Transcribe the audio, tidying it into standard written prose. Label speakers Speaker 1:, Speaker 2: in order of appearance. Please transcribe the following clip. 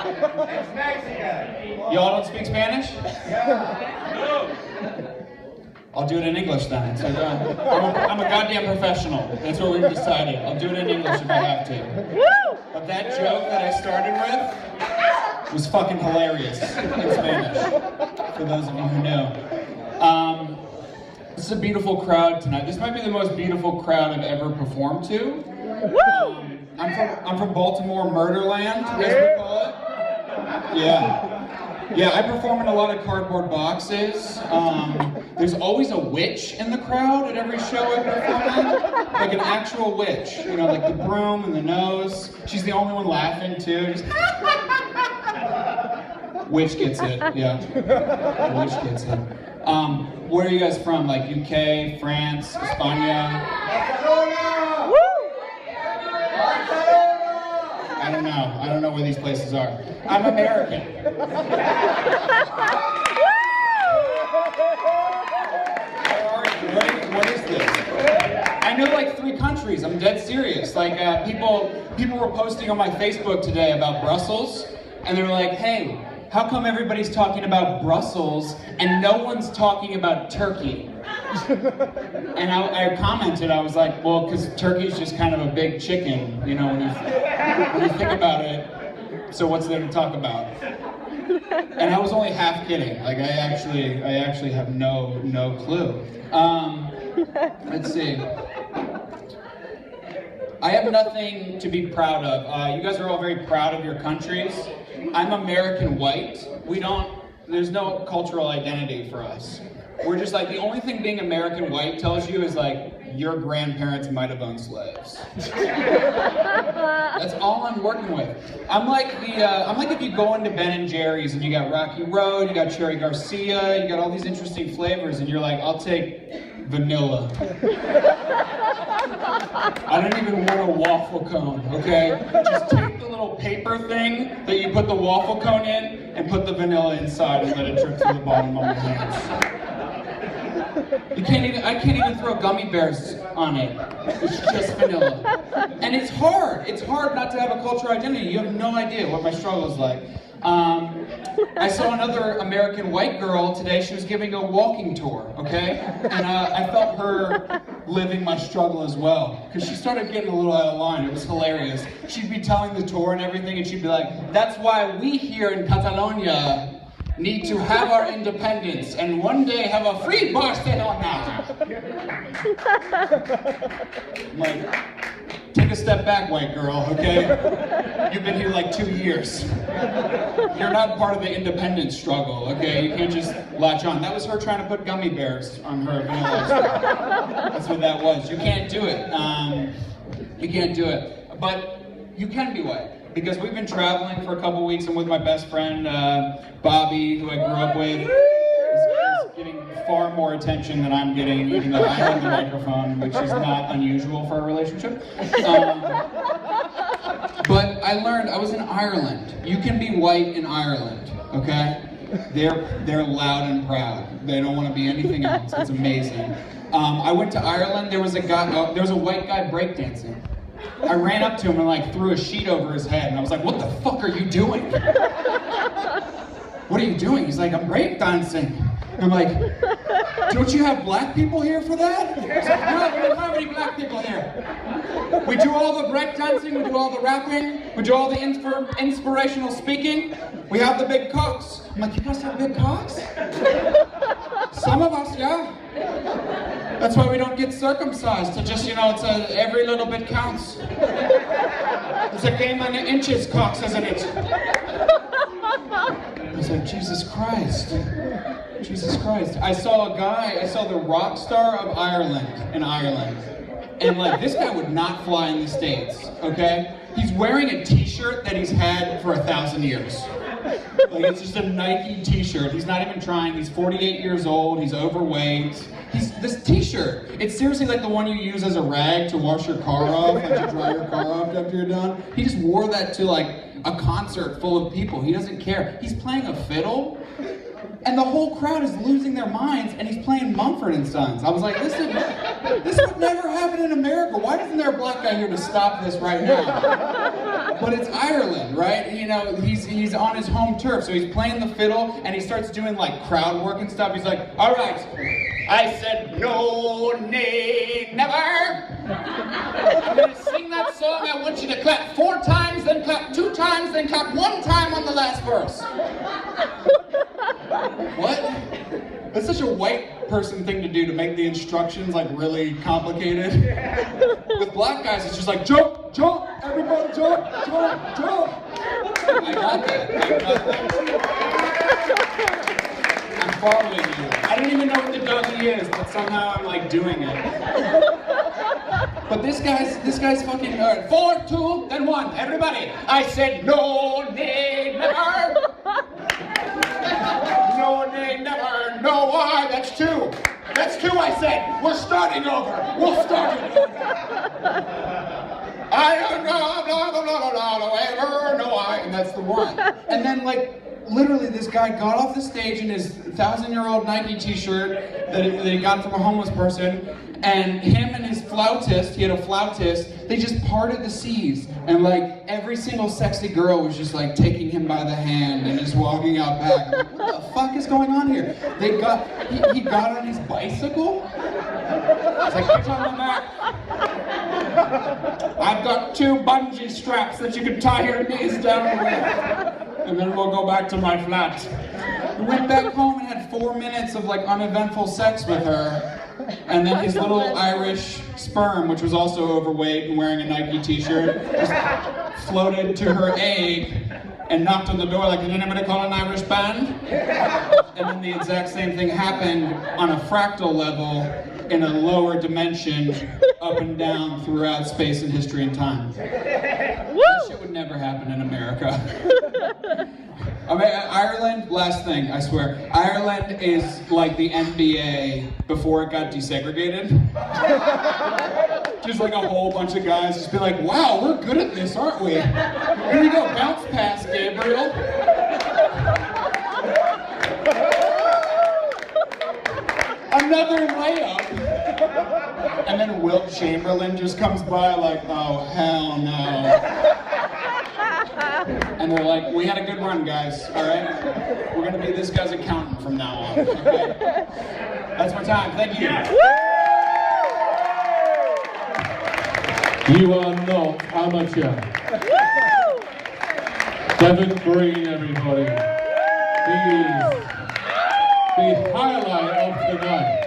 Speaker 1: It's Mexican.
Speaker 2: Y'all don't speak Spanish? I'll do it in English then. So, I'm a goddamn professional. That's what we've decided. I'll do it in English if I have to. But that joke that I started with was fucking hilarious in Spanish, for those of you who know. This is a beautiful crowd tonight. This might be the most beautiful crowd I've ever performed to. I'm from Baltimore, Murderland, as we call it. Yeah, I perform in a lot of cardboard boxes. There's always a witch in the crowd at every show I perform in. Like an actual witch, you know, like the broom and the nose. She's the only one laughing too. Just witch gets it, yeah. Witch gets it. Where are you guys from? Like UK, France, España?
Speaker 1: Barcelona!
Speaker 2: I don't know where these places are. I'm American. What is this? I know like 3 countries. I'm dead serious. Like people were posting on my Facebook today about Brussels, and they were like, "Hey, how come everybody's talking about Brussels and no one's talking about Turkey?" And I commented, I was like, well, because Turkey's just kind of a big chicken, you know, when you think about it. So what's there to talk about? And I was only half kidding. Like I actually have no clue. Let's see. I have nothing to be proud of. You guys are all very proud of your countries. I'm American white. There's no cultural identity for us. We're just like, the only thing being American white tells you is like, your grandparents might have owned slaves. That's all I'm working with. I'm like if you go into Ben and Jerry's and you got Rocky Road, you got Cherry Garcia, you got all these interesting flavors, and you're like, I'll take vanilla. I don't even want a waffle cone, okay? Just take the little paper thing that you put the waffle cone in and put the vanilla inside and let it drip through the bottom of my hands. I can't even throw gummy bears on it. It's just vanilla. And it's hard. It's hard not to have a cultural identity. You have no idea what my struggle is like. I saw another American white girl today. She was giving a walking tour, okay? And I felt her living my struggle as well. Because she started getting a little out of line. It was hilarious. She'd be telling the tour and everything, and she'd be like, "That's why we here in Catalonia need to have our independence and one day have a free Barcelona." I'm like, take a step back, white girl, okay? You've been here like 2 years. You're not part of the independence struggle, okay? You can't just latch on. That was her trying to put gummy bears on her vanilla ice cream. That's what that was. You can't do it. You can't do it. But you can be white. Because we've been traveling for a couple weeks. I'm with my best friend, Bobby, who I grew up with. He's getting far more attention than I'm getting, even though I have the microphone, which is not unusual for a relationship. But I learned, I was in Ireland. You can be white in Ireland, okay? They're loud and proud. They don't want to be anything else. It's amazing. I went to Ireland. There was a white guy breakdancing. I ran up to him and like threw a sheet over his head, and I was like, "What the fuck are you doing?" "What are you doing?" He's like, "I'm breakdancing." I'm like, "Don't you have black people here for that?" I was like, "No, we don't have any black people here. We do all the breakdancing, we do all the rapping, we do all the inspirational speaking. We have the big cocks." I'm like, "You guys have big cocks?" "Some of us, yeah. That's why we don't get circumcised. To just, you know, every little bit counts. It's a game on the inches, cocks, isn't it?" I was like, Jesus Christ. Jesus Christ. I saw the rock star of Ireland in Ireland. And like, this guy would not fly in the States, okay? He's wearing a t-shirt that he's had for 1,000 years. Like, it's just a Nike t-shirt. He's not even trying. He's 48 years old. He's overweight. This t-shirt, it's seriously like the one you use as a rag to wash your car off, like to dry your car off after you're done. He just wore that to like a concert full of people. He doesn't care. He's playing a fiddle, and the whole crowd is losing their minds, and he's playing Mumford & Sons. I was like, this would never happen in America. Why isn't there a black guy here to stop this right now? But it's Ireland, right? You know, he's on his home turf, so he's playing the fiddle, and he starts doing like crowd work and stuff. He's like, all right, I said no, nay, never. I'm gonna sing that song. I want you to clap 4 times, then clap 2 times, then clap 1 time on the last verse. What? That's such a white person thing to do, to make the instructions like really complicated. With black guys, it's just like jump, jump, everybody jump, jump, jump. I got that. I'm following you. I don't even know what the doggy is, but somehow I'm like doing it. But this guy's fucking all right. 4, 2, then 1. Everybody, I said no, nay, never. No, nay, never. No, why? That's 2. That's 2. I said. We're starting over. We'll start it over. I don't know, blah, blah, blah, blah, blah, ever, no, I, and that's the 1. And then, like, literally, this guy got off the stage in his 1,000-year-old Nike t-shirt that he got from a homeless person, and him and his flautist, he had a flautist, they just parted the seas, and like every single sexy girl was just like taking him by the hand and just walking out back. I'm like, what the fuck is going on here? He got on his bicycle. It's like, get on the mat. I've got 2 bungee straps that you can tie your knees down with, and then we'll go back to my flat. We went back home and had 4 minutes of like uneventful sex with her. And then his little Irish sperm, which was also overweight and wearing a Nike t-shirt, just floated to her aid and knocked on the door like, did anybody call an Irish band? And then the exact same thing happened on a fractal level in a lower dimension, up and down throughout space and history and time. That shit would never happen in America. I mean, Ireland, last thing, I swear. Ireland is like the NBA before it got desegregated. Just like a whole bunch of guys just be like, wow, we're good at this, aren't we? Here you go, bounce pass, Gabriel. Another layup. And then Wilt Chamberlain just comes by like, oh, hell no. And they're like, we had a good run, guys, all right? We're going to be this guy's accountant from now on, okay? That's my time. Thank you.
Speaker 3: You are not amateur. Devon Green, everybody. He is the highlight of the night.